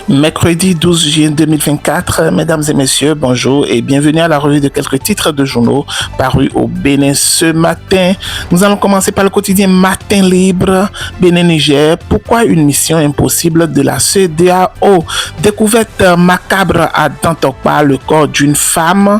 Mercredi 12 juillet 2024, mesdames et messieurs, bonjour et bienvenue à la revue de quelques titres de journaux parus au Bénin ce matin. Nous allons commencer par le quotidien Matin Libre, Bénin-Niger. Pourquoi une mission impossible de la CEDEAO? Découverte macabre à Dantokpa, le corps d'une femme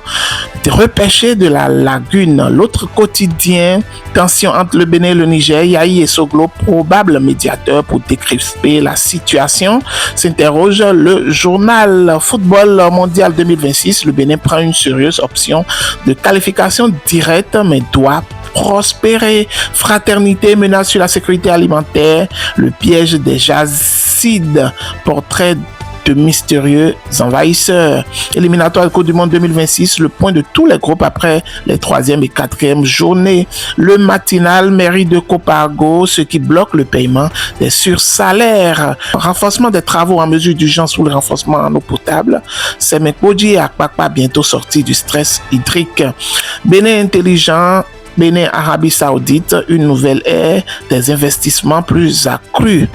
repêché de la lagune. L'autre quotidien, tension entre le Bénin et le Niger, Yahi et Soglo, probable médiateur pour décrisper la situation, s'interroge le journal. Football mondial 2026, le Bénin prend une sérieuse option de qualification directe mais doit prospérer. Fraternité, menace sur la sécurité alimentaire, le piège des jazides, portrait de mystérieux envahisseurs. Éliminatoire de Coupe du Monde 2026, le point de tous les groupes après les 3e et 4e journées. Le matinal, mairie de Copago, ce qui bloque le paiement des sursalaires. Renforcement des travaux en mesure d'urgence pour le renforcement en eau potable. Semekboji et Akpakpa bientôt sortis du stress hydrique. Bénin intelligent, Bénin, Arabie Saoudite, une nouvelle ère, des investissements plus accrus.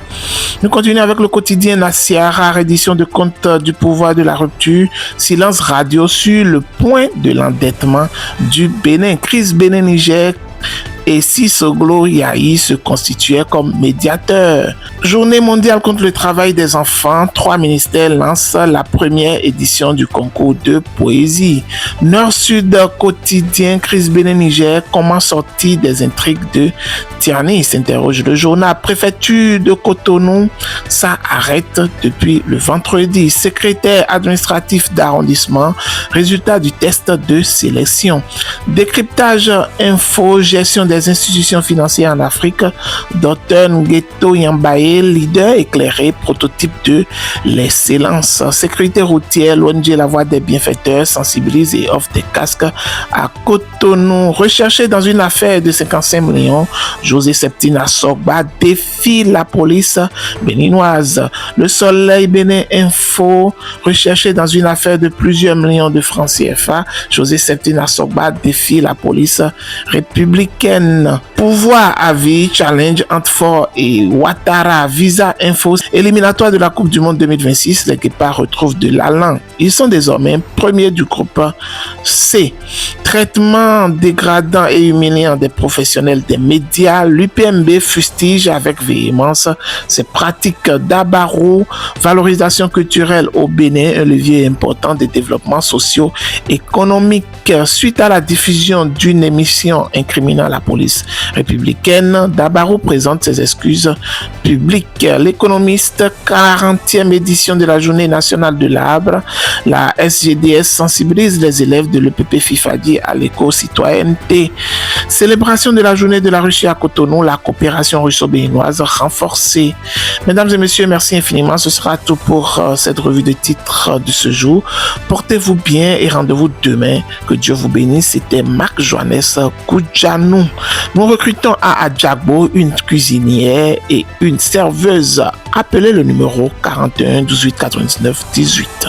Nous continuons avec le quotidien Nassiara, reddition de compte du pouvoir de la rupture, silence radio sur le point de l'endettement du Bénin. Crise Bénin-Niger. Et si Soglo Yahi se constituait comme médiateur. Journée mondiale contre le travail des enfants, 3 ministères lancent la première édition du concours de poésie. Nord-Sud quotidien, crise Bénin-Niger, comment sortir des intrigues de Tiani, s'interroge le journal. Préfecture de Cotonou, ça arrête depuis le vendredi. Secrétaire administratif d'arrondissement, résultat du test de sélection. Décryptage info, gestion des institutions financières en Afrique, Dr Ngueto Yambaye, leader éclairé, prototype de l'excellence. Sécurité routière, l'ONG La Voix des bienfaiteurs sensibilise et offre des casques à Cotonou. Recherché dans une affaire de 55 millions, José Septine Assogba défie la police béninoise. Le Soleil Bénin Info, recherché dans une affaire de plusieurs millions de francs CFA, José Septine Assogba défie la police républicaine. Pouvoir à vie, challenge entre Fort et Ouattara, Visa Info, éliminatoire de la Coupe du Monde 2026, les Guépards retrouvent de l'allant. Ils sont désormais premiers du groupe C. Traitement dégradant et humiliant des professionnels des médias, l'UPMB fustige avec véhémence ces pratiques d'Abarou. Valorisation culturelle au Bénin, un levier important de développement socio-économique. Suite à la diffusion d'une émission incriminant la police républicaine, Dabarou présente ses excuses publiques. L'économiste, 40e édition de la Journée nationale de l'arbre, la SGDS sensibilise les élèves de l'EPP FIFADI à l'éco-citoyenneté. Célébration de la Journée de la Russie à Cotonou, la coopération russo-béninoise renforcée. Mesdames et messieurs, merci infiniment. Ce sera tout pour cette revue de titres de ce jour. Portez-vous bien et rendez-vous demain. Que Dieu vous bénisse. C'était Marc Joannes Koudjanou. Nous recrutons à Adjagbo une cuisinière et une serveuse. Appelez le numéro 41 18 99 18.